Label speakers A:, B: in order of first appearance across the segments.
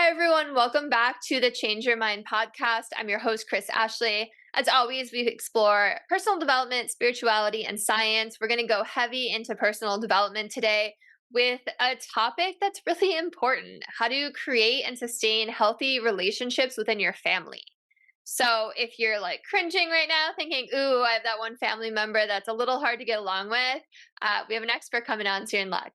A: everyone. Welcome back to the Change Your Mind podcast. I'm your host, Chris Ashley. As always, we explore personal development, spirituality, and science. We're going to go heavy into personal development today with a topic that's really important: how to create and sustain healthy relationships within your family. So if you're like cringing right now, thinking, ooh, I have that one family member that's a little hard to get along with, we have an expert coming on soon, luck.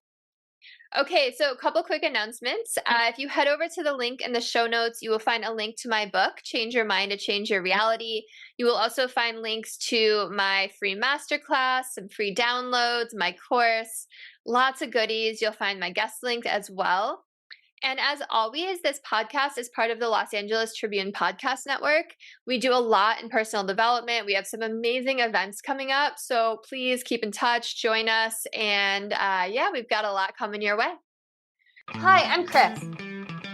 A: Okay, so a couple quick announcements. If you head over to the link in the show notes, you will find a link to my book, Change Your Mind to Change Your Reality. You will also find links to my free masterclass, some free downloads, my course, lots of goodies. You'll find my guest link as well. And as always, this podcast is part of the Los Angeles Tribune Podcast Network. We do a lot in personal development. We have some amazing events coming up. So please keep in touch, join us. And we've got a lot coming your way. Hi, I'm Chris.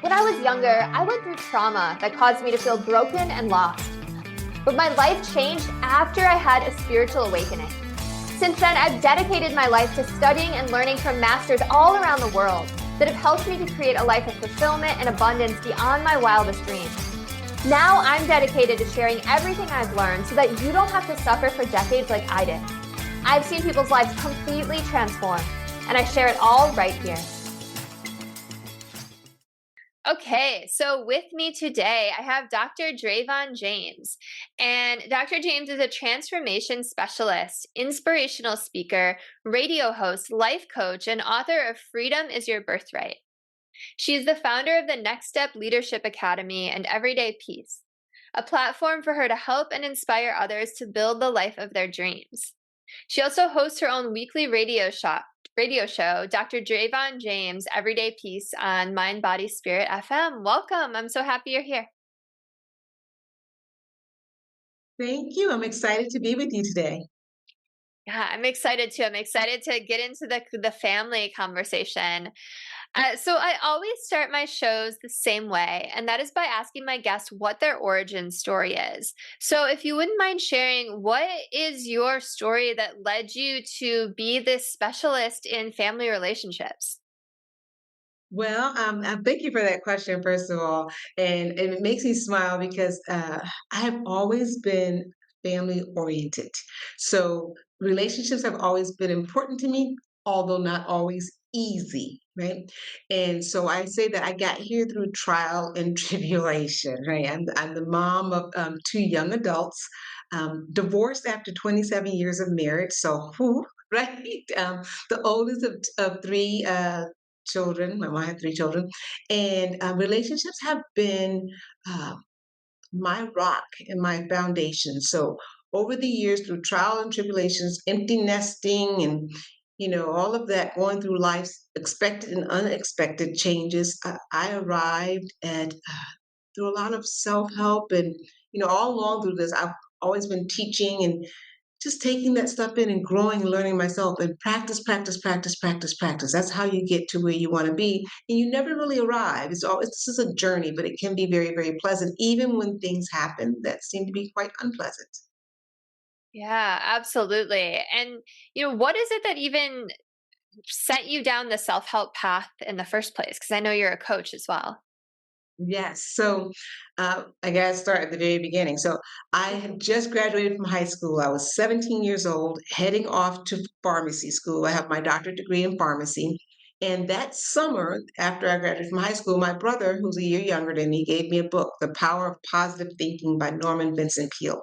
A: When I was younger, I went through trauma that caused me to feel broken and lost. But my life changed after I had a spiritual awakening. Since then, I've dedicated my life to studying and learning from masters all around the world that have helped me to create a life of fulfillment and abundance beyond my wildest dreams. Now I'm dedicated to sharing everything I've learned so that you don't have to suffer for decades like I did. I've seen people's lives completely transform, and I share it all right here. Okay, so with me today, I have Dr. Dravon James. And Dr. James is a transformation specialist, inspirational speaker, radio host, life coach, and author of Freedom is Your Birthright. She is the founder of the Next Step Leadership Academy and Everyday Peace, a platform for her to help and inspire others to build the life of their dreams. She also hosts her own weekly radio show, Dr. Dravon James Everyday Peace on Mind, Body, Spirit FM. Welcome. I'm so happy you're here.
B: Thank you. I'm excited to be with you today.
A: Yeah, I'm excited too. I'm excited to get into the family conversation. So I always start my shows the same way, and that is by asking my guests what their origin story is. So if you wouldn't mind sharing, what is your story that led you to be this specialist in family relationships?
B: Well, thank you for that question, first of all. And it makes me smile because I have always been family oriented. So relationships have always been important to me, although not always easy, right? And so I say that I got here through trial and tribulation, right? I'm the mom of two young adults, divorced after 27 years of marriage. So, whew, right? The oldest of three children. My mom had three children, and relationships have been uh, my rock and my foundation. So over the years, through trial and tribulations, empty nesting, and all of that, going through life's expected and unexpected changes, I arrived at through a lot of self help, and all along through this, I've always been teaching and just taking that stuff in and growing and learning myself and practice, practice, practice, practice, practice. That's how you get to where you want to be. And you never really arrive. It's always, this is a journey, but it can be very, very pleasant, even when things happen that seem to be quite unpleasant.
A: Yeah, absolutely. And what is it that even sent you down the self-help path in the first place? Because I know you're a coach as well.
B: Yes. So I got to start at the very beginning. So I had just graduated from high school. I was 17 years old, heading off to pharmacy school. I have my doctorate degree in pharmacy. And that summer, after I graduated from high school, my brother, who's a year younger than me, gave me a book, The Power of Positive Thinking by Norman Vincent Peale.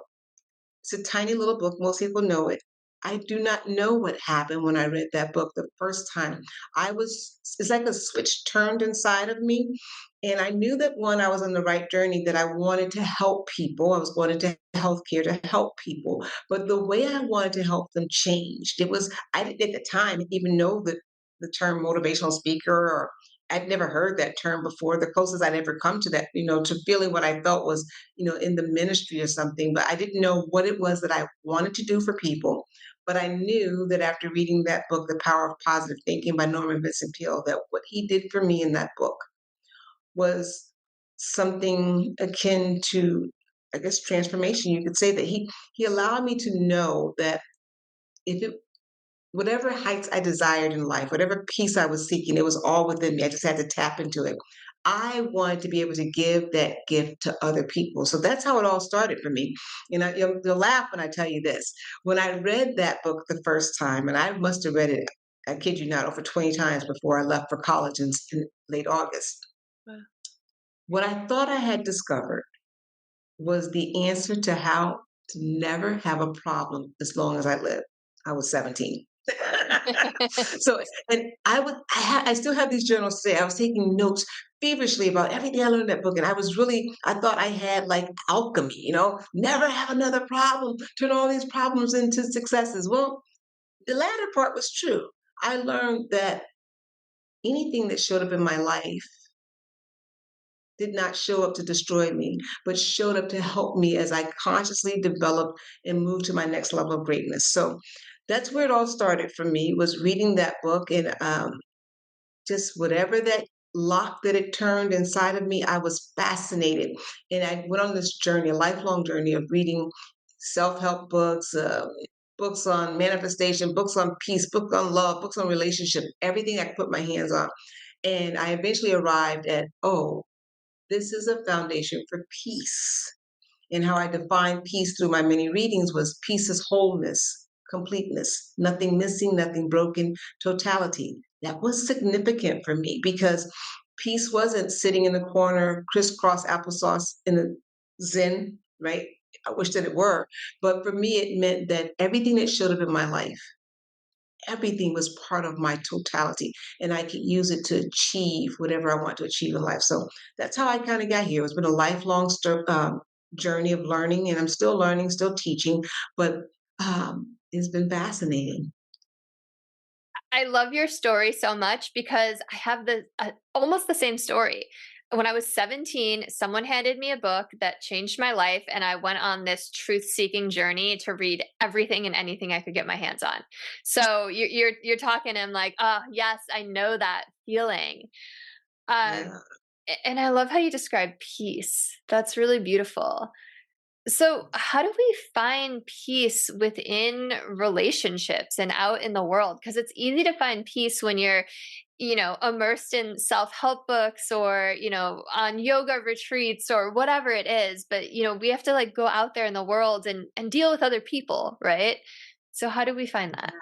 B: It's a tiny little book. Most people know it. I do not know what happened when I read that book the first time. It's like a switch turned inside of me. And I knew that one, I was on the right journey, that I wanted to help people. I was going into healthcare to help people. But the way I wanted to help them changed. I didn't at the time even know the term motivational speaker, or I'd never heard that term before. The closest I'd ever come to that, to feeling what I felt was, in the ministry or something. But I didn't know what it was that I wanted to do for people. But I knew that after reading that book, The Power of Positive Thinking by Norman Vincent Peale, that what he did for me in that book was something akin to, I guess, transformation. You could say that he allowed me to know that if it whatever heights I desired in life, whatever peace I was seeking, it was all within me. I just had to tap into it. I wanted to be able to give that gift to other people. So that's how it all started for me. You'll laugh when I tell you this. When I read that book the first time, and I must have read it, I kid you not, over 20 times before I left for college in late August,
A: Wow.
B: what I thought I had discovered was the answer to how to never have a problem as long as I live. I was 17. So, and I still have these journals today. I was taking notes feverishly about everything I learned in that book. And I thought I had like alchemy, never have another problem, turn all these problems into successes. Well, the latter part was true. I learned that anything that showed up in my life did not show up to destroy me, but showed up to help me as I consciously developed and moved to my next level of greatness. So that's where it all started for me, was reading that book, and just whatever that lock that it turned inside of me, I was fascinated. And I went on this journey, a lifelong journey of reading self-help books, books on manifestation, books on peace, books on love, books on relationship, everything I could put my hands on. And I eventually arrived at, oh, this is a foundation for peace. And how I defined peace through my many readings was peace is wholeness, completeness, nothing missing, nothing broken, totality. That was significant for me because peace wasn't sitting in the corner, crisscross applesauce in the Zen, right? I wish that it were. But for me, it meant that everything that showed up in my life, everything was part of my totality, and I could use it to achieve whatever I want to achieve in life. So that's how I kind of got here. It's been a lifelong journey of learning, and I'm still learning, still teaching, but it's been fascinating.
A: I love your story so much because I have almost the same story. When I was 17, someone handed me a book that changed my life, and I went on this truth-seeking journey to read everything and anything I could get my hands on. So you're talking, I'm like, oh yes, I know that feeling. Um,
B: Yeah.
A: and I love how you describe peace. That's really beautiful. So, how do we find peace within relationships and out in the world? Because it's easy to find peace when you're, immersed in self help books or, on yoga retreats or whatever it is. But, we have to like go out there in the world and deal with other people, right? So, how do we find that?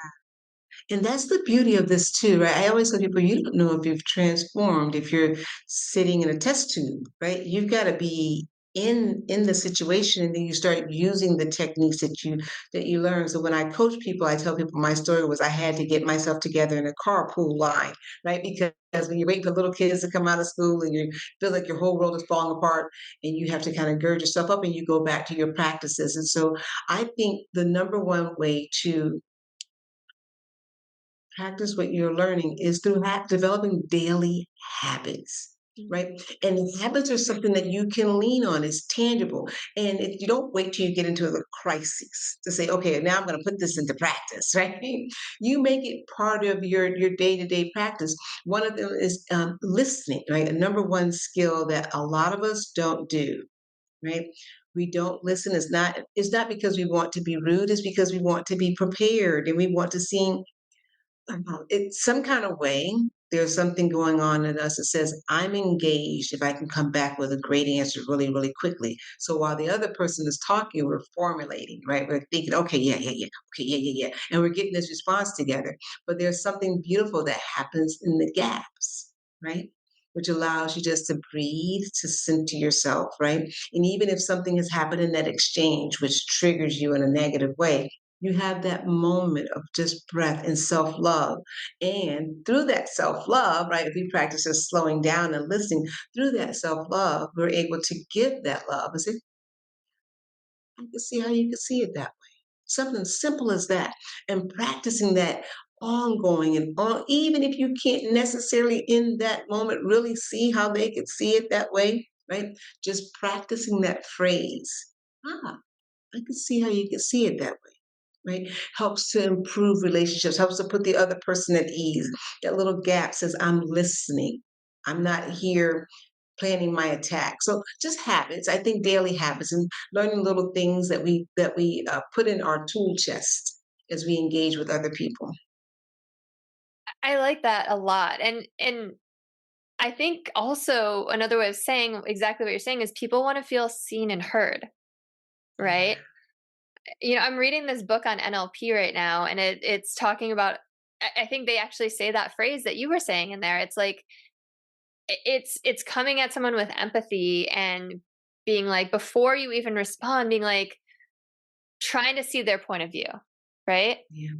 B: And that's the beauty of this too, right? I always tell people, you don't know if you've transformed if you're sitting in a test tube, right? You've got to be in the situation, and then you start using the techniques that you learn. So when I coach people, I tell people my story was I had to get myself together in a carpool line, right? Because when you're waiting for little kids to come out of school and you feel like your whole world is falling apart, and you have to kind of gird yourself up and you go back to your practices. And so I think the number one way to practice what you're learning is through developing daily habits,
A: Mm.
B: right? And habits are something that you can lean on. It's tangible. And if you don't wait till you get into the crisis to say, okay, now I'm going to put this into practice, right? You make it part of your day-to-day practice. One of them is listening, right? A number one skill that a lot of us don't do, right? We don't listen. It's not because we want to be rude, it's because we want to be prepared, and we want to see it's some kind of way. There's something going on in us that says, I'm engaged if I can come back with a great answer really, really quickly. So while the other person is talking, we're formulating, right? We're thinking, okay, yeah, yeah, yeah, okay, yeah, yeah, yeah. And we're getting this response together. But there's something beautiful that happens in the gaps, right? Which allows you just to breathe, to center yourself, right? And even if something has happened in that exchange, which triggers you in a negative way, you have that moment of just breath and self love. And through that self love, right, if we practice just slowing down and listening, through that self love, we're able to give that love. I said, I can see how you can see it that way. Something simple as that. And practicing that ongoing and even if you can't necessarily in that moment really see how they could see it that way, right? Just practicing that phrase. Ah, I can see how you can see it that way, right? Helps to improve relationships, helps to put the other person at ease. That little gap says, I'm listening. I'm not here planning my attack. So just habits, I think daily habits and learning little things that we put in our tool chest as we engage with other people.
A: I like that a lot. And I think also another way of saying exactly what you're saying is people want to feel seen and heard,
B: Yeah.
A: right? I'm reading this book on NLP right now, and it's talking about. I think they actually say that phrase that you were saying in there. It's like it's coming at someone with empathy and being like before you even respond, being like trying to see their point of view, right?
B: Yeah.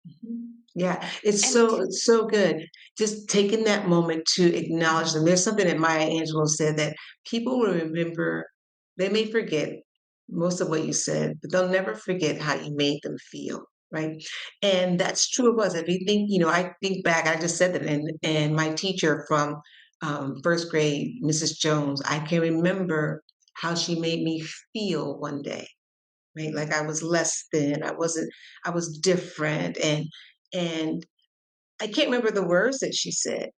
B: Mhm. Yeah, it's
A: And
B: so good. Just taking that moment to acknowledge them. There's something that Maya Angelou said that people will remember, they may forget most of what you said, but they'll never forget how you made them feel, right? And that's true of us. If you think, I think back, I just said that, and my teacher from first grade, Mrs. Jones, I can remember how she made me feel one day, right? Like I was less than, I was different. And I can't remember the words that she said,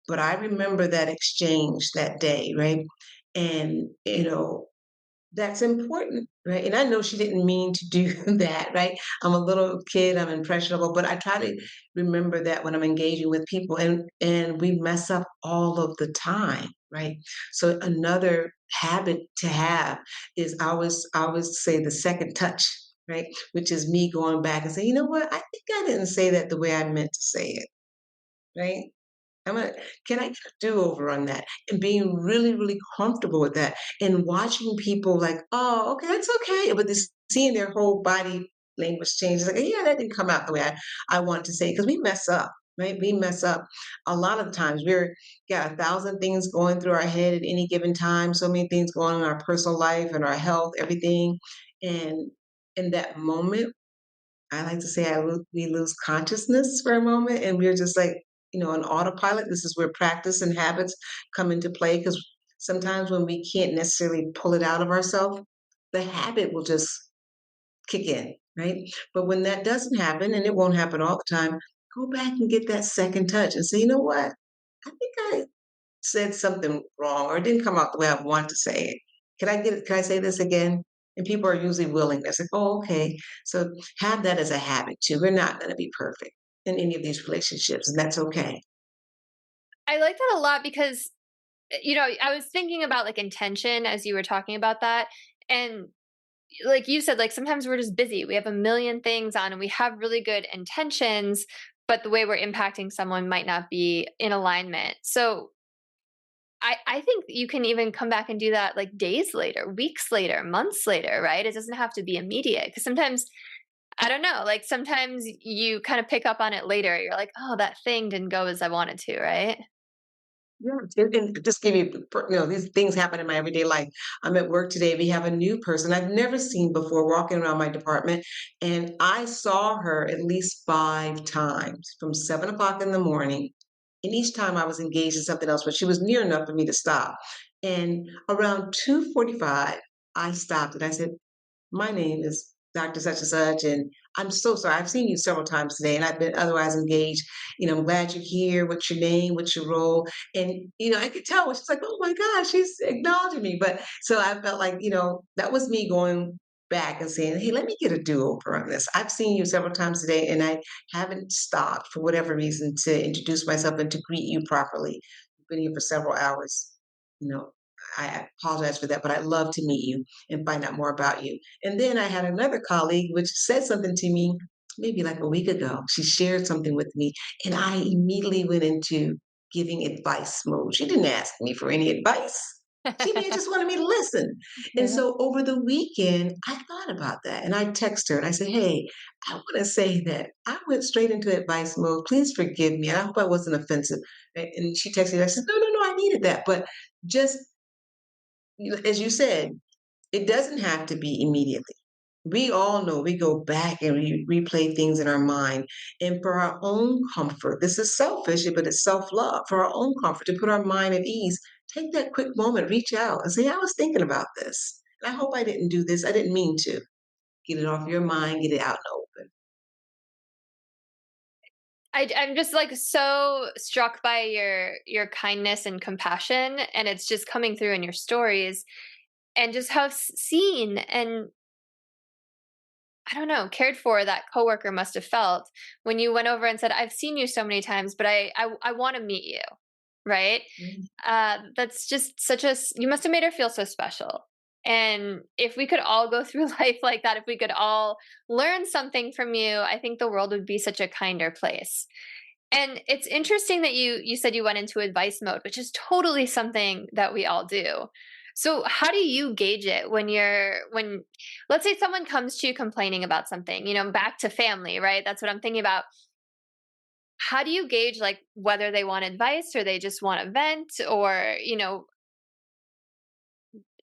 B: but I remember that exchange that day, right? And, that's important, right? And I know she didn't mean to do that, right? I'm a little kid, I'm impressionable, but I try to remember that when I'm engaging with people, and we mess up all of the time, right? So another habit to have is I always say the second touch, right? Which is me going back and saying, you know what? I think I didn't say that the way I meant to say it, right? I'm gonna can I get a do-over on that? And being really, really comfortable with that and watching people like, oh, okay, that's okay. But this seeing their whole body language change, like, yeah, that didn't come out the way I want to say, because we mess up, right? We mess up a lot of the times. We're got a thousand things going through our head at any given time, so many things going on in our personal life and our health, everything. And in that moment, I like to say we lose consciousness for a moment, and we're just like, on autopilot. This is where practice and habits come into play, because sometimes when we can't necessarily pull it out of ourselves, the habit will just kick in, right? But when that doesn't happen, and it won't happen all the time, go back and get that second touch and say, you know what? I think I said something wrong or it didn't come out the way I want to say it. Can I say this again? And people are usually willing. They're like, oh, okay. So have that as a habit too. We're not going to be perfect in any of these relationships, and that's okay.
A: I like that a lot because I was thinking about like intention as you were talking about that. And like you said, like sometimes we're just busy. We have a million things on and we have really good intentions, but the way we're impacting someone might not be in alignment. So I think you can even come back and do that like days later, weeks later, months later, right? It doesn't have to be immediate. Because sometimes, I don't know, like sometimes you kind of pick up on it later. You're like, oh, that thing didn't go as I wanted to, right?
B: Yeah, and just give you, these things happen in my everyday life. I'm at work today. We have a new person I've never seen before walking around my department, and I saw her at least 5 times from 7 o'clock in the morning. And each time I was engaged in something else, but she was near enough for me to stop. And around 2:45, I stopped and I said, my name is Dr. Such and Such, and I'm so sorry. I've seen you several times today, and I've been otherwise engaged. I'm glad you're here. What's your name? What's your role? And I could tell when she's like, "Oh my gosh, she's acknowledging me." But so I felt like, that was me going back and saying, "Hey, let me get a do-over on this. I've seen you several times today, and I haven't stopped for whatever reason to introduce myself and to greet you properly. I've been here for several hours. You know, I apologize for that, but I'd love to meet you and find out more about you." And then I had another colleague which said something to me maybe like a week ago. She shared something with me, and I immediately went into giving advice mode. She didn't ask me for any advice. She may have just wanted me to listen. And
A: Yeah.
B: so over the weekend, I thought about that and I texted her and I said, hey, I want to say that I went straight into advice mode. Please forgive me. And I hope I wasn't offensive. And she texted me. I said, no, no, no, I needed that. But just as you said, it doesn't have to be immediately. We all know we go back and replay things in our mind. And for our own comfort, this is selfish, but it's self love. For our own comfort, to put our mind at ease, take that quick moment, reach out and say, I was thinking about this. And I hope I didn't do this. I didn't mean to. Get it off your mind, get it out in the open.
A: I'm just like so struck by your kindness and compassion, and it's just coming through in your stories, and just how seen and I don't know, cared for that coworker must have felt when you went over and said, "I've seen you so many times, but I want to meet you." right?
B: Mm.
A: That's just you must have made her feel so special. And if we could all go through life like that, if we could all learn something from you, I think the world would be such a kinder place. And it's interesting that you said you went into advice mode, which is totally something that we all do. So how do you gauge it when let's say someone comes to you complaining about something, back to family, right? That's what I'm thinking about. How do you gauge like whether they want advice or they just want to vent or,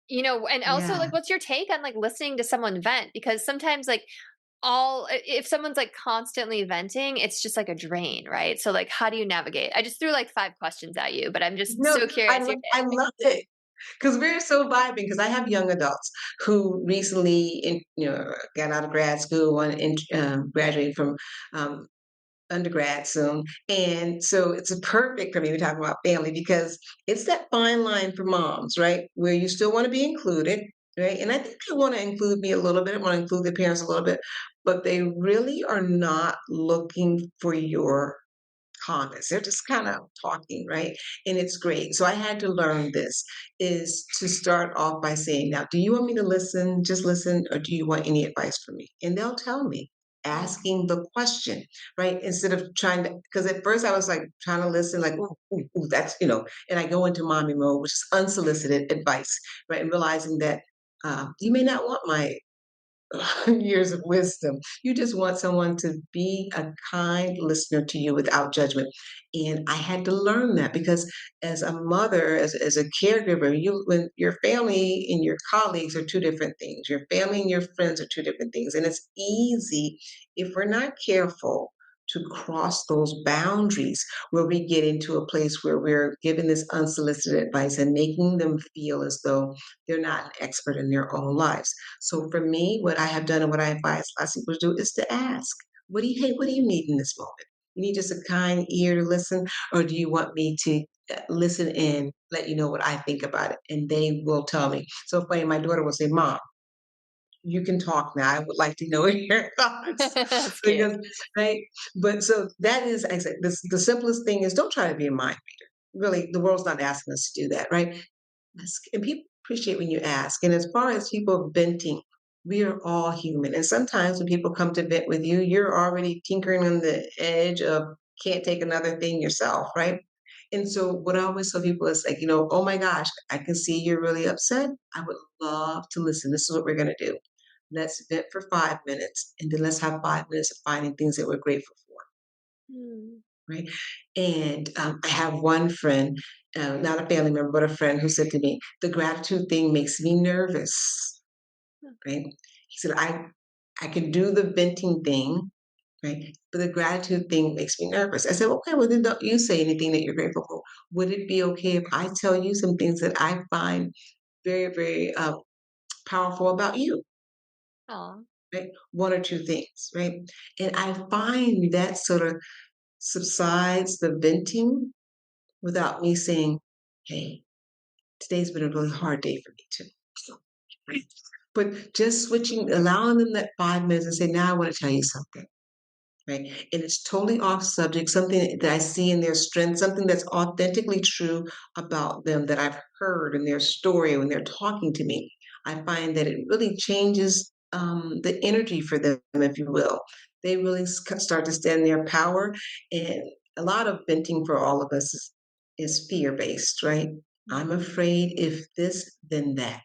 A: and also
B: Yeah.
A: like what's your take on like listening to someone vent? Because sometimes like if someone's like constantly venting, it's just like a drain, right? So like how do you navigate? I just threw like 5 questions at you, but I'm just
B: No,
A: so curious your
B: I
A: take.
B: love it because we're so vibing. Because I have young adults who recently, got out of grad school and graduating from um, undergrad soon, and so it's a perfect for me to talk about family because it's that fine line for moms, right, where you still want to be included, right? And I think they want to include me a little bit, want to include their parents a little bit, but they really are not looking for your comments. They're just kind of talking, right? And it's great. So I had to learn this is to start off by saying, now, do you want me to listen, just listen, or do you want any advice from me? And they'll tell me,
A: Mm.
B: asking the question, right? Instead of trying to, because at first I was like trying to listen, like, ooh, ooh, ooh, that's, and I go into mommy mode, which is unsolicited advice, right? And realizing that you may not want my years of wisdom. You just want someone to be a kind listener to you without judgment. And I had to learn that because as a mother, as a caregiver, when your family and your colleagues are two different things. Your family and your friends are two different things. And it's easy if we're not careful to cross those boundaries where we get into a place where we're giving this unsolicited advice and making them feel as though they're not an expert in their own lives. So for me, what I have done and what I advise lots of people to do is to ask, what do you need in this moment? You need just a kind ear to listen, or do you want me to listen and let you know what I think about it? And they will tell me. So funny, my daughter will say, Mom, you can talk now. I would like to know your thoughts
A: That's cute.
B: because, right? But so that is, I said, the simplest thing is don't try to be a mind reader. Really, the world's not asking us to do that, right? And people appreciate when you ask. And as far as people venting, we are all human. And sometimes when people come to vent with you, you're already tinkering on the edge of can't take another thing yourself, right? And so what I always tell people is like, oh my gosh, I can see you're really upset. I would love to listen. This is what we're going to do. Let's vent for 5 minutes and then let's have 5 minutes of finding things that we're grateful for.
A: Mm.
B: Right. And I have one friend, not a family member, but a friend who said to me, the gratitude thing makes me nervous. Right. He said, I can do the venting thing, right? But the gratitude thing makes me nervous. I said, okay, well, then don't you say anything that you're grateful for. Would it be okay if I tell you some things that I find very, very powerful about you?
A: Aw.
B: Right. One or two things, right? And I find that sort of subsides the venting without me saying, "Hey, today's been a really hard day for me too." So, right? But just switching, allowing them that 5 minutes and say, "Now I want to tell you something." Right? And it's totally off subject, something that I see in their strength, something that's authentically true about them that I've heard in their story when they're talking to me. I find that it really changes the energy for them, if you will. They really start to stand in their power. And a lot of venting for all of us is fear based, right? I'm
A: Mm.
B: afraid if this, then that,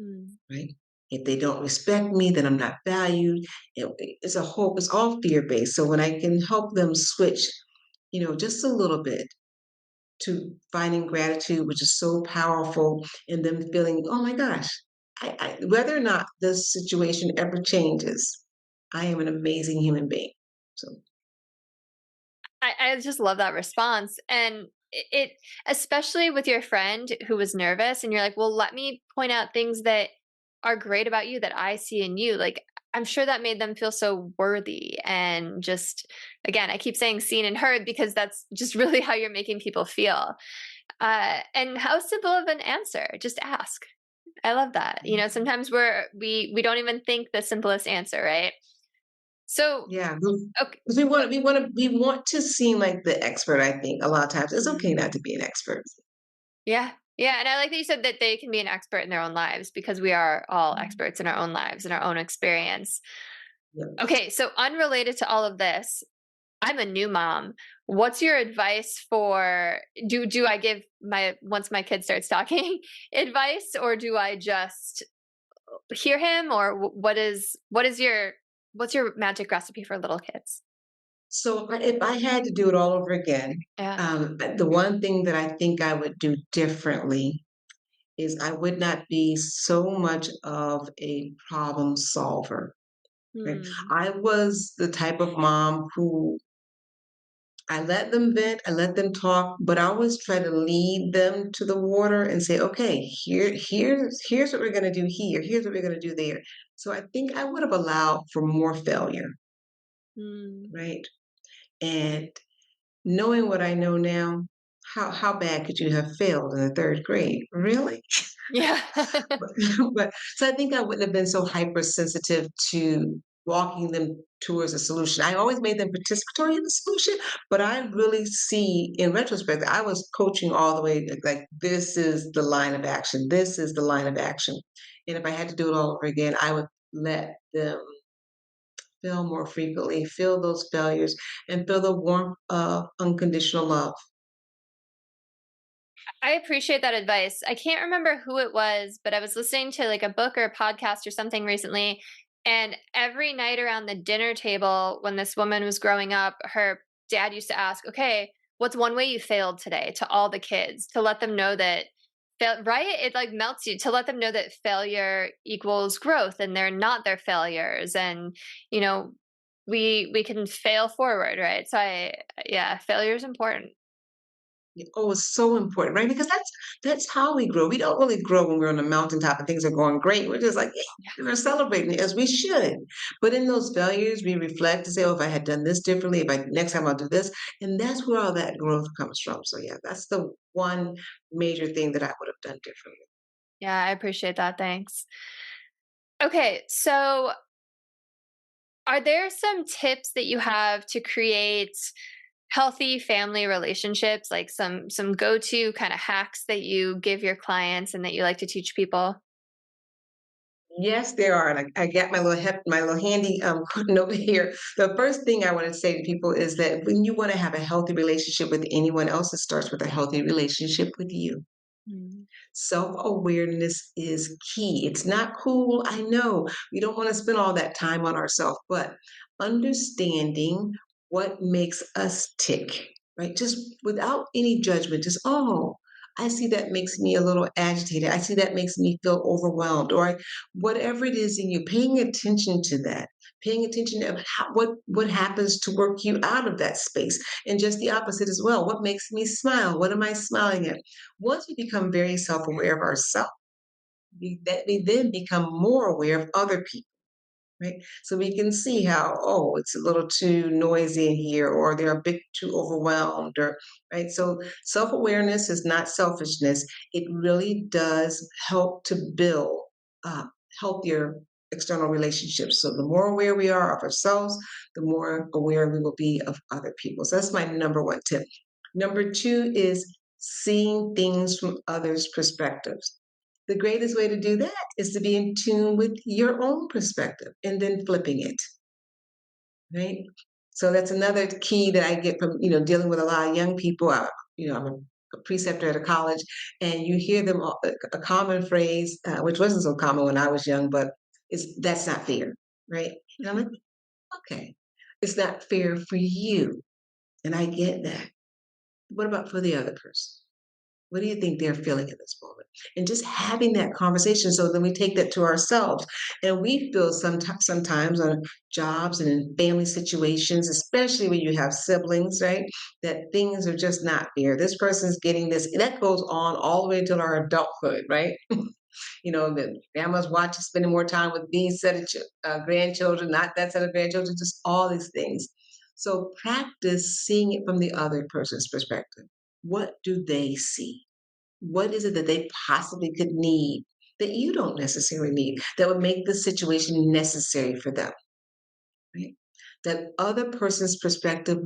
A: Mm.
B: right? If they don't respect me, then I'm not valued. It's all fear based. So when I can help them switch, just a little bit to finding gratitude, which is so powerful, and them feeling, oh my gosh, whether or not this situation ever changes, I am an amazing human being. So
A: I just love that response. And it, especially with your friend who was nervous, and you're like, well, let me point out things that are great about you that I see in you. Like, I'm sure that made them feel so worthy and just, again, I keep saying seen and heard because that's just really how you're making people feel. And how simple of an answer, just ask. I love that. Sometimes we don't even think the simplest answer, right? So,
B: Yeah,
A: okay.
B: because we want to seem like the expert, I think, a lot of times. It's okay
A: Mm.
B: not to be an expert.
A: Yeah. Yeah. And I like that you said that they can be an expert in their own lives because we are all experts in our own lives and our own experience.
B: Yes.
A: Okay. So, unrelated to all of this, I'm a new mom. What's your advice for do I give my once my kid starts talking advice, or do I just hear him, or what is your what's your magic recipe for little kids?
B: So if I had to do it all over again,
A: Yeah.
B: the one thing that I think I would do differently is I would not be so much of a problem solver. Right?
A: Hmm.
B: I was the type of mom who I let them vent, I let them talk, but I always try to lead them to the water and say, okay, here's what we're gonna do here, here's what we're gonna do there. So I think I would have allowed for more failure,
A: Hmm.
B: right? And knowing what I know now, how bad could you have failed in the third grade? Really?
A: Yeah.
B: But but so I think I wouldn't have been so hypersensitive to walking them towards a solution. I always made them participatory in the solution, but I really see in retrospect, I was coaching all the way like this is the line of action. This is the line of action. And if I had to do it all over again, I would let them fail more frequently, feel those failures, and feel the warmth of unconditional love.
A: I appreciate that advice. I can't remember who it was, but I was listening to like a book or a podcast or something recently. And every night around the dinner table, when this woman was growing up, her dad used to ask, okay, what's one way you failed today, to all the kids, to let them know that right? It like melts you, to let them know that failure equals growth and they're not their failures. And, you know, we can fail forward, right? So yeah, failure is important.
B: Oh, it's so important, right? Because that's how we grow. We don't really grow when we're on the mountaintop and things are going great. We're just like, yeah, we're celebrating as we should. But in those failures, we reflect and say, oh, if I had done this differently, if I next time I'll do this. And that's where all that growth comes from. So yeah, that's the one major thing that I would have done differently.
A: Yeah, I appreciate that. Thanks. Okay, so are there some tips that you have to create healthy family relationships, like some go-to kind of hacks that you give your clients and that you like to teach people?
B: Yes, there are. And I got my little handy note here. The first thing I want to say to people is that when you want to have a healthy relationship with anyone else, it starts with a healthy relationship with you.
A: Mm.
B: Self awareness is key. It's not cool. I know we don't want to spend all that time on ourselves, but understanding what makes us tick, right? Just without any judgment, just, oh, I see that makes me a little agitated. I see that makes me feel overwhelmed, or whatever it is in you, paying attention to that, paying attention to what happens to work you out of that space, and just the opposite as well. What makes me smile? What am I smiling at? Once we become very self-aware of ourselves, we then become more aware of other people, right? So we can see how, oh, it's a little too noisy in here, or they're a bit too overwhelmed, or right. So self-awareness is not selfishness. It really does help to build uh, healthier external relationships. So the more aware we are of ourselves, the more aware we will be of other people. So that's my number one tip. Number two is seeing things from others' perspectives. The greatest way to do that is to be in tune with your own perspective and then flipping it, right? So that's another key that I get from, dealing with a lot of young people. I'm a preceptor at a college, and you hear them a common phrase, which wasn't so common when I was young, but is that's not fair, right? And I'm like, okay, it's not fair for you, and I get that. What about for the other person? What do you think they're feeling in this moment? And just having that conversation, so then we take that to ourselves. And we feel sometimes on jobs and in family situations, especially when you have siblings, right? That things are just not fair. This person's getting this. That goes on all the way until our adulthood, right? The grandma's watching, spending more time with these set of grandchildren, not that set of grandchildren, just all these things. So practice seeing it from the other person's perspective. What do they see? What is it that they possibly could need that you don't necessarily need that would make the situation necessary for them? Right? that other person's perspective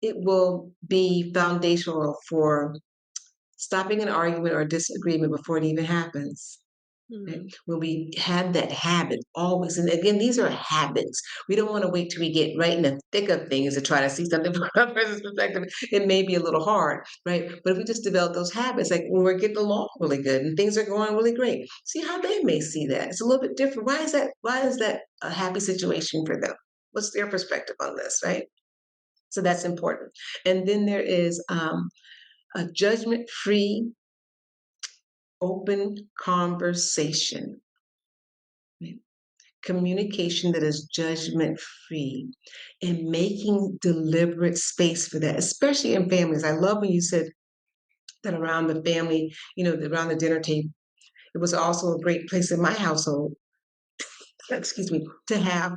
B: it will be foundational for stopping an argument or disagreement before it even happens. Right?
A: Hmm.
B: When we have that habit always, and again, these are habits. We don't want to wait till we get right in the thick of things to try to see something from a person's perspective. It may be a little hard, right? But if we just develop those habits, like when we're getting along really good and things are going really great, see how they may see that. It's a little bit different. Why is that? Why is that a happy situation for them? What's their perspective on this, right? So that's important. And then there is a judgment-free, open conversation. Right? Communication that is judgment free and making deliberate space for that, especially in families. I love when you said that around the family, around the dinner table. It was also a great place in my household, excuse me, to have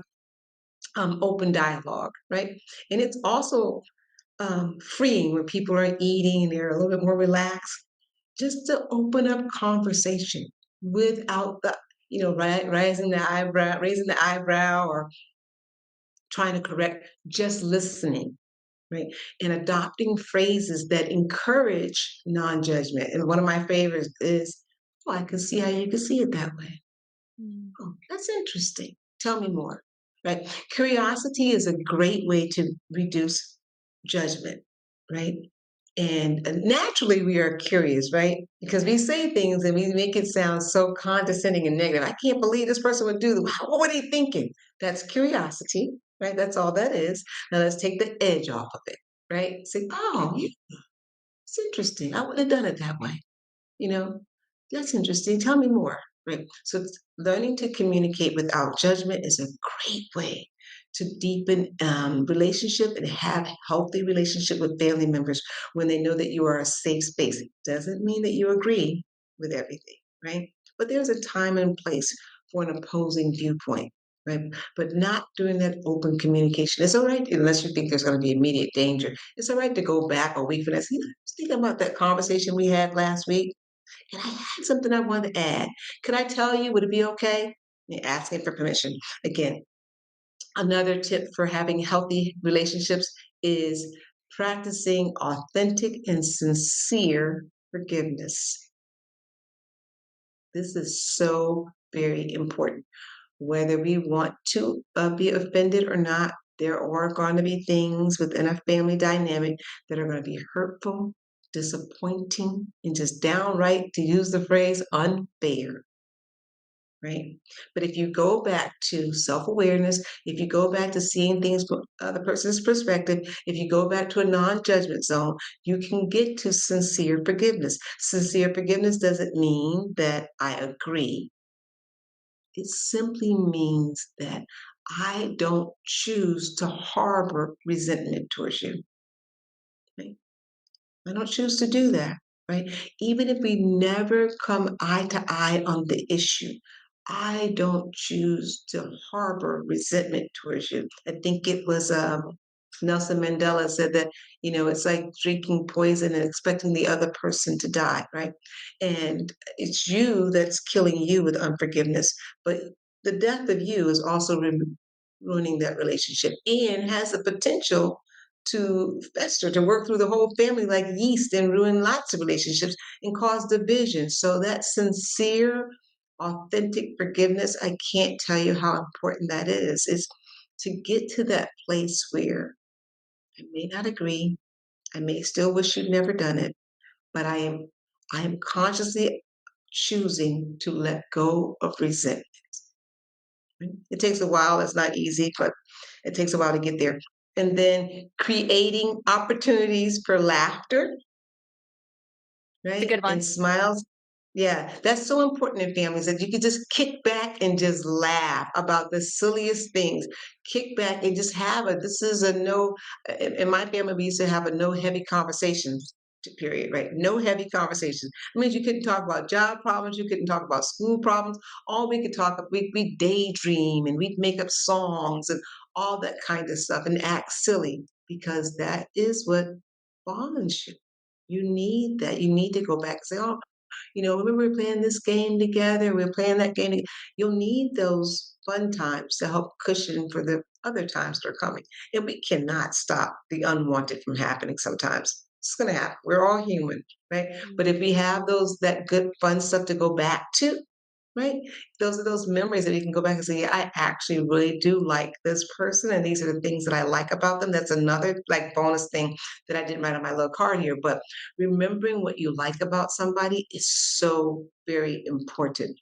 B: open dialogue, right? And it's also freeing when people are eating and they're a little bit more relaxed, just to open up conversation without the, raising the eyebrow or trying to correct, just listening, right? And adopting phrases that encourage non judgment. And one of my favorites is, oh, I can see how you can see it that way.
A: Mm.
B: Oh, that's interesting. Tell me more, right? Curiosity is a great way to reduce judgment, right? And naturally, we are curious, right? Because we say things and we make it sound so condescending and negative. I can't believe this person would do that. What were they thinking? That's curiosity, right? That's all that is. Now let's take the edge off of it, right? Say, oh, yeah, it's interesting. I wouldn't have done it that way. You know, that's interesting. Tell me more. Right. So learning to communicate without judgment is a great way to deepen relationship and have healthy relationship with family members when they know that you are a safe space. It doesn't mean that you agree with everything, right? But there's a time and place for an opposing viewpoint, right? But not during that open communication. It's all right unless you think there's going to be immediate danger. It's all right to go back a week from that. See, I was thinking about that conversation we had last week and I had something I wanted to add. Could I tell you? Would it be okay? You're asking for permission. Again, another tip for having healthy relationships is practicing authentic and sincere forgiveness. This is so very important. Whether we want to be offended or not, there are going to be things within a family dynamic that are going to be hurtful, disappointing, and just downright, to use the phrase, unfair, right? But if you go back to self awareness, if you go back to seeing things from other person's perspective, if you go back to a non judgment zone, you can get to sincere forgiveness. Sincere forgiveness doesn't mean that I agree. It simply means that I don't choose to harbor resentment towards you. Right? I don't choose to do that, right? Even if we never come eye to eye on the issue, I don't choose to harbor resentment towards you. I think it was Nelson Mandela said that, it's like drinking poison and expecting the other person to die, right? And it's you that's killing you with unforgiveness. But the death of you is also ruining that relationship and has the potential to fester, to work through the whole family like yeast and ruin lots of relationships and cause division. So that sincere, authentic forgiveness, I can't tell you how important that is to get to that place where I may not agree, I may still wish you'd never done it, but I am consciously choosing to let go of resentment. It takes a while, it's not easy, but it takes a while to get there. And then creating opportunities for laughter,
A: It's a
B: right?
A: good one.
B: And smiles. Yeah, that's so important in families that you can just kick back and just laugh about the silliest things. Kick back and just have a, this is a no, in my family, we used to have a no heavy conversations period, right? No heavy conversations. I mean, you couldn't talk about job problems, you couldn't talk about school problems. All we could talk, we daydream and we'd make up songs and all that kind of stuff and act silly because that is what bonds you. You need that. You need to go back and say, oh, remember we were playing this game together, we were playing that game. You'll need those fun times to help cushion for the other times that are coming. And we cannot stop the unwanted from happening sometimes. It's going to happen. We're all human, right? But if we have that good fun stuff to go back to, right? Those are those memories that you can go back and say, yeah, I actually really do like this person, and these are the things that I like about them. That's another like bonus thing that I didn't write on my little card here. But remembering what you like about somebody is so very important.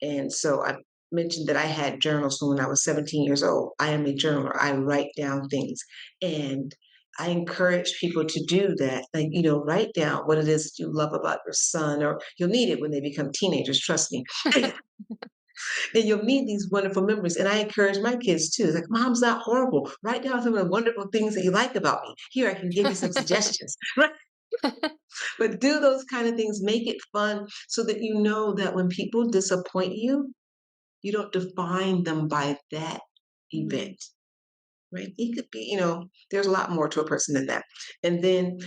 B: And so I mentioned that I had journals from when I was 17 years old. I am a journaler. I write down things. And I encourage people to do that. Like, write down what it is that you love about your son, or you'll need it when they become teenagers, trust me. And you'll need these wonderful memories. And I encourage my kids too. It's like, Mom's not horrible. Write down some of the wonderful things that you like about me. Here, I can give you some suggestions. Right? But do those kind of things, make it fun so that you know that when people disappoint you, you don't define them by that
A: Mhm.
B: event, right? It could be, there's a lot more to a person than that. And then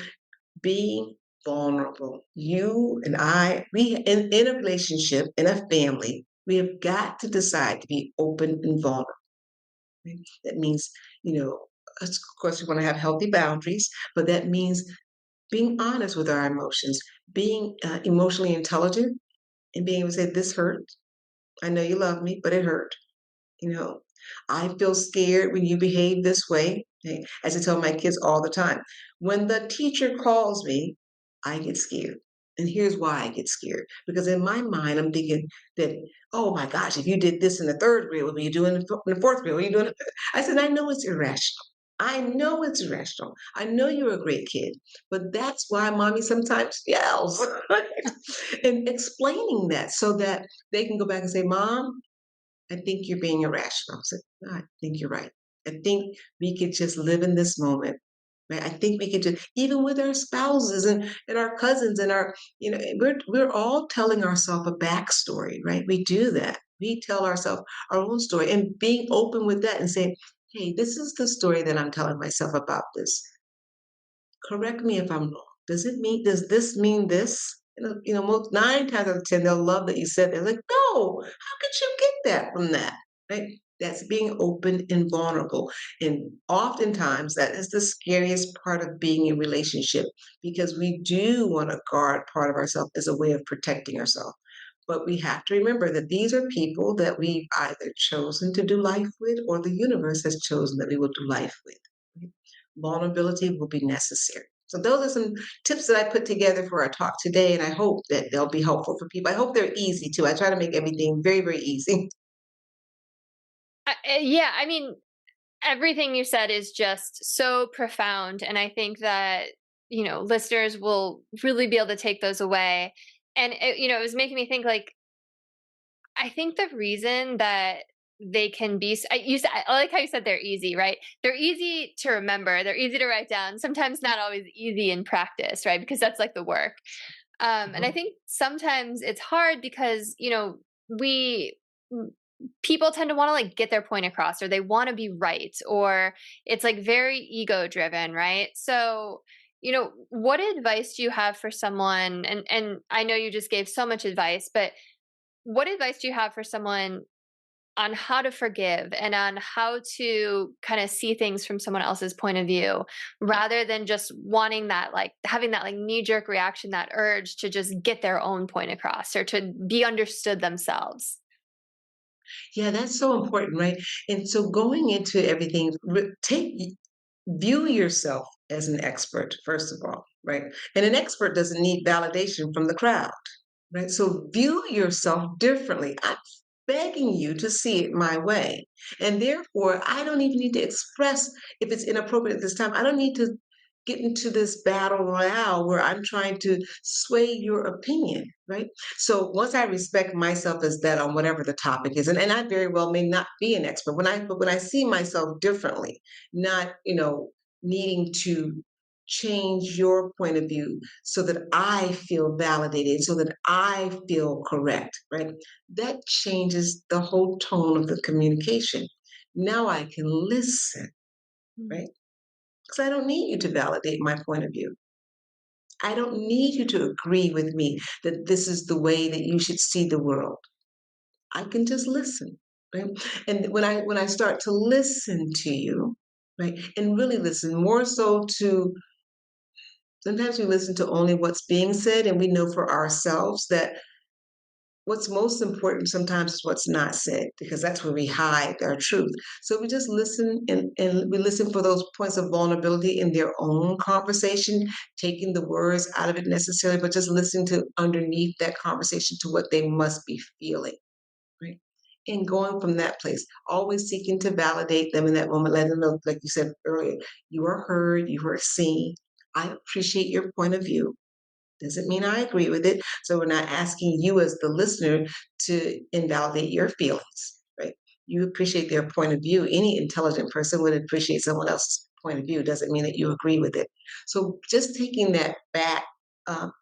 B: being vulnerable. You and I, in a relationship, in a family, we have got to decide to be open and vulnerable. Right? That means, you know, of course, we want to have healthy boundaries, but that means being honest with our emotions, being emotionally intelligent, and being able to say, "This hurt. I know you love me, but it hurt." You know, I feel scared when you behave this way. Okay? As I tell my kids all the time, when the teacher calls me, I get scared. And here's why I get scared. Because in my mind, I'm thinking that, oh my gosh, if you did this in the third grade, what were you doing in the fourth grade? What are you doing? I said, I know it's irrational. I know it's irrational. I know you're a great kid, but that's why mommy sometimes yells. And explaining that so that they can go back and say, Mom, I think you're being irrational. I said, "No, I think you're right. I think we could just live in this moment. Right? I think we could just, even with our spouses and our cousins and we're all telling ourselves a backstory, right? We do that. We tell ourselves our own story and being open with that and saying, hey, this is the story that I'm telling myself about this. Correct me if I'm wrong. Does this mean this? Most 9 times out of 10, they'll love that you said that. Like, no, how could you get that from that? Right? That's being open and vulnerable. And oftentimes that is the scariest part of being in relationship because we do want to guard part of ourselves as a way of protecting ourselves. But we have to remember that these are people that we've either chosen to do life with or the universe has chosen that we will do life with. Right? Vulnerability will be necessary. So those are some tips that I put together for our talk today, and I hope that they'll be helpful for people. I hope they're easy too. I try to make everything very, very easy.
A: Yeah, I mean, everything you said is just so profound. And I think that, listeners will really be able to take those away. And, it was making me think like, I think the reason that they can be, I like how you said they're easy, right? They're easy to remember. They're easy to write down. Sometimes not always easy in practice, right? Because that's like the work. And I
B: Mhm.
A: think sometimes it's hard because, we people tend to want to like get their point across or they want to be right or it's like very ego driven, right? So, what advice do you have for someone and I know you just gave so much advice, but what advice do you have for someone on how to forgive and on how to kind of see things from someone else's point of view rather than just wanting that like having that like knee jerk reaction, that urge to just get their own point across or to be understood themselves?
B: Yeah, that's so important, right? And so going into everything, view yourself as an expert, first of all, right? And an expert doesn't need validation from the crowd, right? So view yourself differently. I'm begging you to see it my way. And therefore, I don't even need to express if it's inappropriate at this time. I don't need to get into this battle royale where I'm trying to sway your opinion, right? So once I respect myself as that on whatever the topic is, and I very well may not be an expert, but when I see myself differently, not, needing to change your point of view so that I feel validated, so that I feel correct, right? That changes the whole tone of the communication. Now I can listen,
A: Mm.
B: right? Because I don't need you to validate my point of view. I don't need you to agree with me that this is the way that you should see the world. I can just listen, right? And when I start to listen to you, right, and really listen more so to sometimes we listen to only what's being said, and we know for ourselves that what's most important sometimes is what's not said because that's where we hide our truth. So we just listen and we listen for those points of vulnerability in their own conversation, taking the words out of it necessarily, but just listening to underneath that conversation to what they must be feeling, right? And going from that place, always seeking to validate them in that moment, letting them know, like you said earlier, you are heard, you are seen. I appreciate your point of view. Doesn't mean I agree with it. So we're not asking you as the listener to invalidate your feelings, right? You appreciate their point of view. Any intelligent person would appreciate someone else's point of view. Doesn't mean that you agree with it. So just um,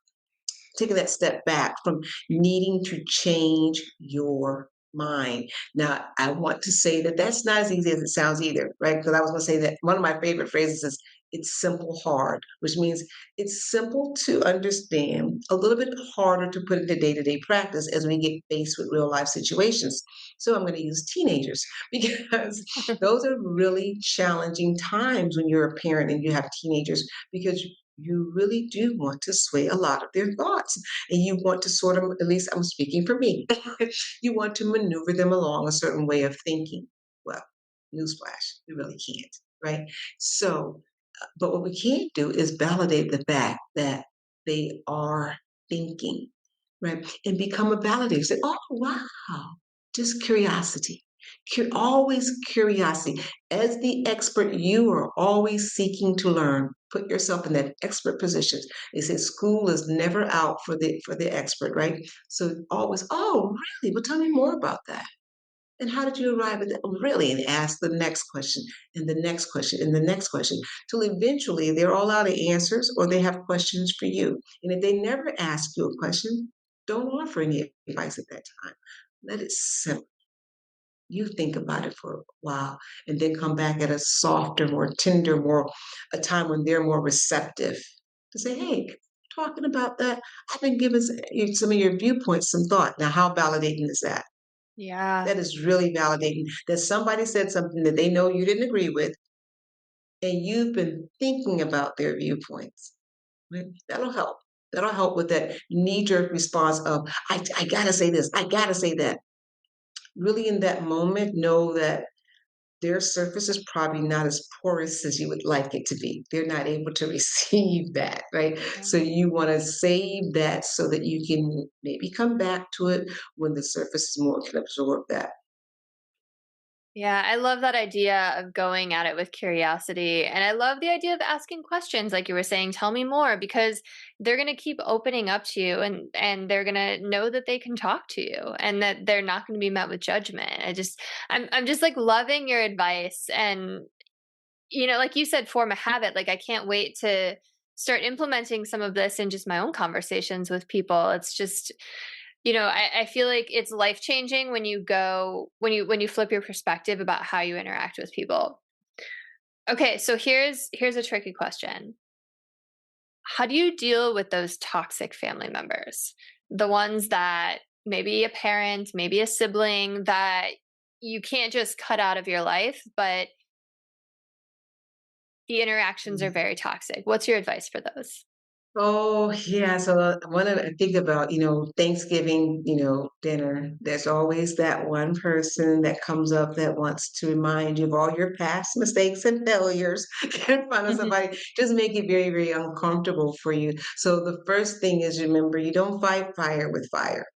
B: taking that step back from needing to change your mind. Now, I want to say that that's not as easy as it sounds either, right? Because I was going to say that one of my favorite phrases is it's simple hard, which means it's simple to understand, a little bit harder to put into day-to-day practice as we get faced with real life situations. So I'm going to use teenagers because those are really challenging times when you're a parent and you have teenagers because you really do want to sway a lot of their thoughts and you want to sort of, at least I'm speaking for me, you want to maneuver them along a certain way of thinking. Well, newsflash, we really can't, right? So, but what we can't do is validate the fact that they are thinking, right? And become a validator. Say, oh, wow, just curiosity. Always curiosity. As the expert, you are always seeking to learn. Put yourself in that expert position. They say school is never out for the expert, right? So always, oh, really? Well, tell me more about that. And how did you arrive at that? Oh, really? And ask the next question, and the next question, and the next question, till eventually they're all out of answers or they have questions for you. And if they never ask you a question, don't offer any advice at that time. Let it simmer. You think about it for a while and then come back at a softer, more tender, more a time when they're more receptive to say, hey, talking about that, I've been giving some of your viewpoints some thought. Now, how validating is that?
A: Yeah.
B: That is really validating that somebody said something that they know you didn't agree with, and you've been thinking about their viewpoints. Right? That'll help. That'll help with that knee jerk response of, I gotta say this, I gotta say that. Really, in that moment, know that their surface is probably not as porous as you would like it to be. They're not able to receive that, right? So you want to save that so that you can maybe come back to it when the surface is more can absorb that.
A: Yeah, I love that idea of going at it with curiosity. And I love the idea of asking questions, like you were saying, tell me more, because they're going to keep opening up to you and they're going to know that they can talk to you and that they're not going to be met with judgment. I'm just like loving your advice. And, like you said, form a habit. Like I can't wait to start implementing some of this in just my own conversations with people. It's just, I feel like it's life changing when you flip your perspective about how you interact with people. Okay, so here's a tricky question. How do you deal with those toxic family members? The ones that maybe a parent, maybe a sibling that you can't just cut out of your life, but the interactions are very toxic. What's your advice for those?
B: Oh, yeah. So when I think about, Thanksgiving, dinner, there's always that one person that comes up that wants to remind you of all your past mistakes and failures in front of somebody, just make it very, very uncomfortable for you. So the first thing is remember, you don't fight fire with fire.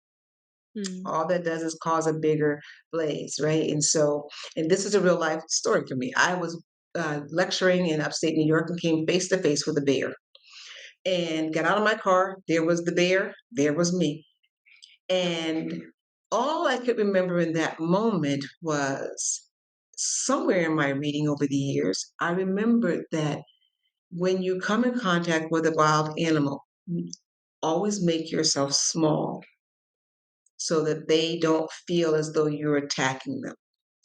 A: Mm.
B: All that does is cause a bigger blaze, right? And this is a real life story for me. I was lecturing in upstate New York and came face to face with a bear and got out of my car. There was the bear, there was me. And all I could remember in that moment was somewhere in my reading over the years, I remembered that when you come in contact with a wild animal, always make yourself small so that they don't feel as though you're attacking them,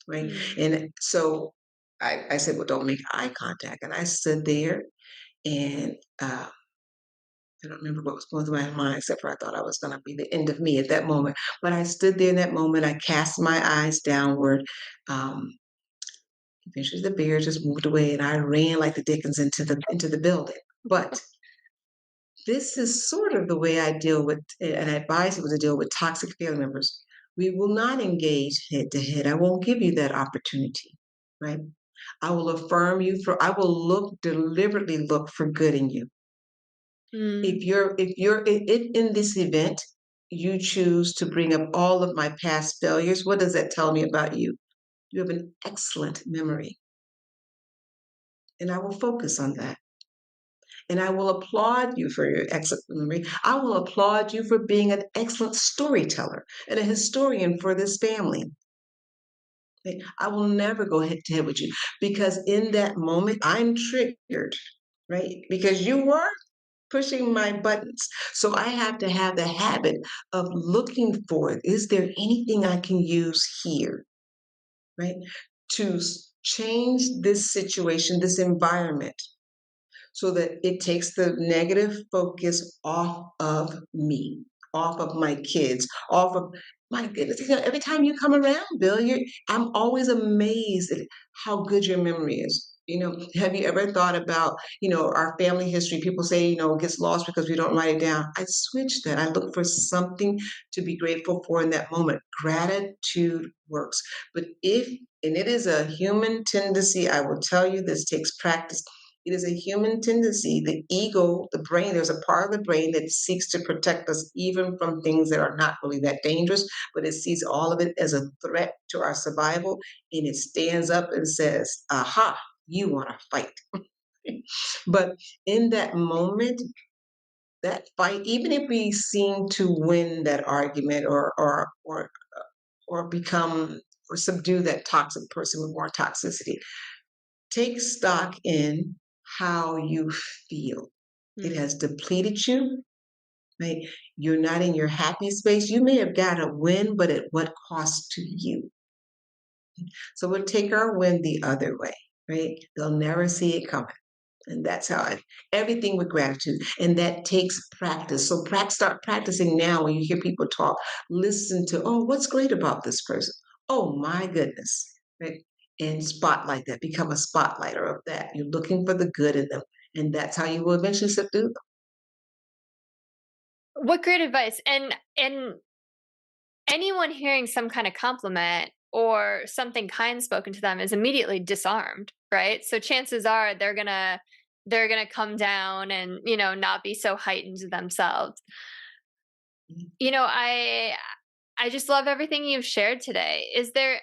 B: right?
A: Mm.
B: And so I said, well, don't make eye contact. And I stood there and I don't remember what was going through my mind, except for I thought I was going to be the end of me at that moment. But I stood there in that moment. I cast my eyes downward. Um, Eventually, the bear just moved away, and I ran like the Dickens into the building. But this is sort of the way I deal with, and I advise people to deal with toxic family members. We will not engage head to head. I won't give you that opportunity, right? I will affirm you for. I will deliberately look for good in you.
A: Mm.
B: If in this event you choose to bring up all of my past failures, what does that tell me about you? You have an excellent memory, and I will focus on that. And I will applaud you for your excellent memory. I will applaud you for being an excellent storyteller and a historian for this family. Okay? I will never go head to head with you because in that moment I'm triggered, right? Because you were pushing my buttons. So I have to have the habit of looking for it. Is there anything I can use here, right? To change this situation, this environment, so that it takes the negative focus off of me, off of my kids, off of my goodness. Every time you come around, Bill, I'm always amazed at how good your memory is. Have you ever thought about, our family history? People say, it gets lost because we don't write it down. I switch that. I look for something to be grateful for in that moment. Gratitude works. But and it is a human tendency, I will tell you, this takes practice. It is a human tendency. The ego, the brain, there's a part of the brain that seeks to protect us even from things that are not really that dangerous, but it sees all of it as a threat to our survival. And it stands up and says, aha, you want to fight. But in that moment, that fight, even if we seem to win that argument or become or subdue that toxic person with more toxicity, take stock in how you feel. It
A: Mm.
B: has depleted you, right? You're not in your happy space. You may have got a win, but at what cost to you? So we'll take our win the other way, right? They'll never see it coming. And that's how everything with gratitude. And that takes practice. So start practicing now when you hear people talk. Listen to, oh, what's great about this person? Oh, my goodness. Right? And spotlight that. Become a spotlighter of that. You're looking for the good in them. And that's how you will eventually subdue them.
A: What great advice. And anyone hearing some kind of compliment or something kind spoken to them is immediately disarmed, right? So chances are they're going to come down and, not be so heightened themselves.
B: Mhm.
A: I just love everything you've shared today. Is there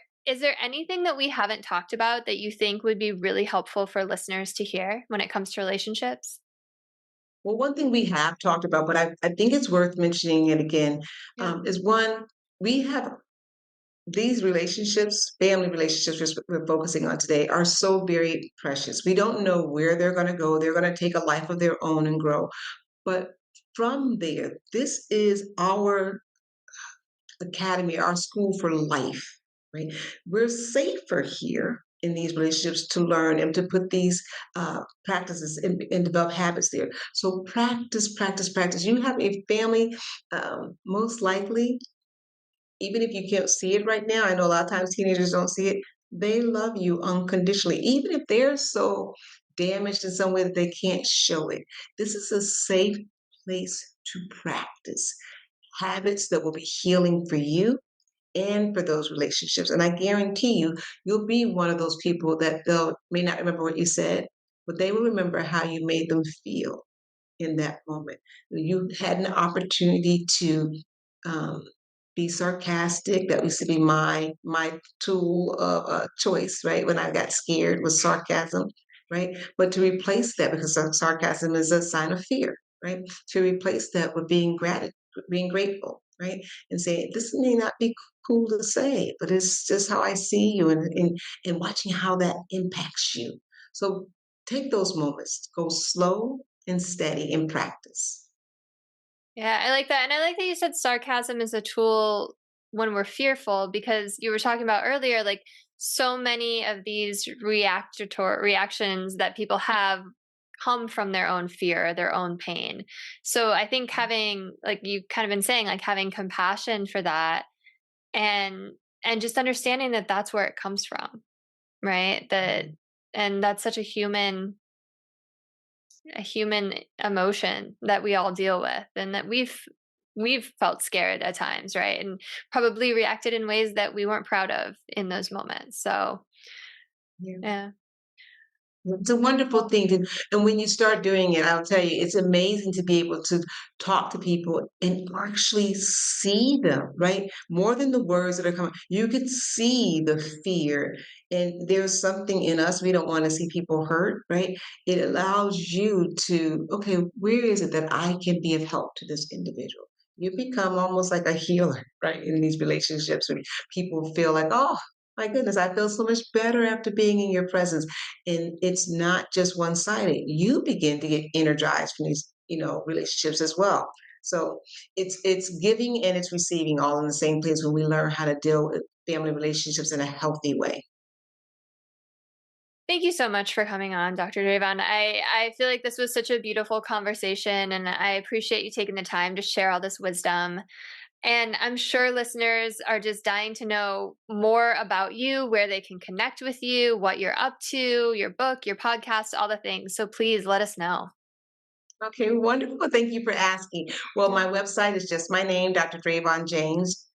A: anything that we haven't talked about that you think would be really helpful for listeners to hear when it comes to relationships?
B: Well, one thing we have talked about, but I think it's worth mentioning it again,
A: Yeah.
B: is one, we have these relationships, family relationships we're focusing on today, are so very precious. We don't know where they're going to go. They're going to take a life of their own and grow. But from there, this is our academy, our school for life, right? We're safer here in these relationships to learn and to put these practices and develop habits there. So practice, practice, practice. You have a family, most likely even if you can't see it right now, I know a lot of times teenagers don't see it, they love you unconditionally, even if they're so damaged in some way that they can't show it. This is a safe place to practice habits that will be healing for you and for those relationships. And I guarantee you, you'll be one of those people that they'll may not remember what you said, but they will remember how you made them feel in that moment. You had an opportunity to um, be sarcastic. That used to be my tool of choice, right? When I got scared was sarcasm, right? But to replace that, because sarcasm is a sign of fear, right? To replace that with being grateful, right? And say, this may not be cool to say, but it's just how I see you and watching how that impacts you. So take those moments, go slow and steady in practice.
A: Yeah, I like that. And I like that you said sarcasm is a tool when we're fearful, because you were talking about earlier, like so many of these reactions that people have come from their own fear, their own pain. So I think having, like you kind of been saying, like having compassion for that and just understanding that that's where it comes from, right? That
B: Mhm.
A: and that's such a human emotion that we all deal with and that we've felt scared at times, right? And probably reacted in ways that we weren't proud of in those moments. So,
B: Yeah.
A: yeah.
B: It's a wonderful thing to, and when you start doing it, I'll tell you, it's amazing to be able to talk to people and actually see them, right? More than the words that are coming, you could see the fear. And there's something in us, we don't want to see people hurt, right? It allows you to, okay, where is it that I can be of help to this individual? You become almost like a healer, right? In these relationships when people feel like, oh, my goodness, I feel so much better after being in your presence, and it's not just one-sided. You begin to get energized from these, relationships as well. So it's giving and it's receiving all in the same place when we learn how to deal with family relationships in a healthy way.
A: Thank you so much for coming on, Dr. Dravon. I feel like this was such a beautiful conversation, and I appreciate you taking the time to share all this wisdom. And I'm sure listeners are just dying to know more about you, where they can connect with you, what you're up to, your book, your podcast, all the things. So please let us know.
B: Okay, wonderful. Thank you for asking. Well, my website is just my name, Dr. Dravon James.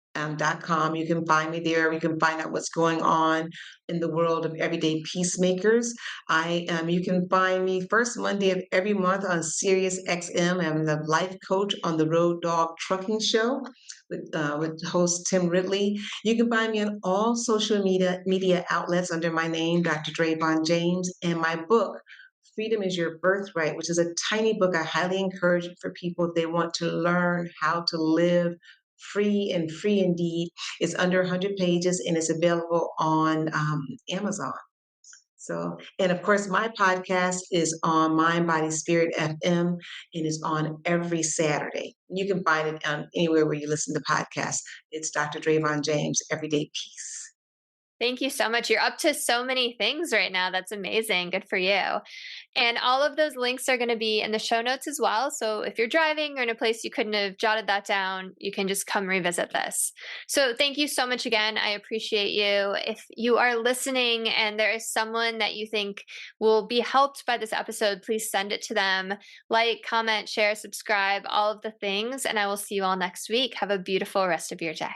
B: .com. You can find me there. You can find out what's going on in the world of everyday peacemakers. You can find me first Monday of every month on SiriusXM. I'm the life coach on the Road Dog Trucking Show with host Tim Ridley. You can find me on all social media outlets under my name, Dr. Dravon James, and my book, Freedom is Your Birthright, which is a tiny book. I highly encourage it for people if they want to learn how to live free and free indeed. It's under 100 pages and it's available on Amazon. So, and of course, my podcast is on Mind, Body, Spirit FM and is on every Saturday. You can find it anywhere where you listen to podcasts. It's Dr. Dravon James, Everyday Peace.
A: Thank you so much. You're up to so many things right now. That's amazing. Good for you. And all of those links are going to be in the show notes as well. So if you're driving or in a place you couldn't have jotted that down, you can just come revisit this. So thank you so much again. I appreciate you. If you are listening and there is someone that you think will be helped by this episode, please send it to them. Like, comment, share, subscribe, all of the things. And I will see you all next week. Have a beautiful rest of your day.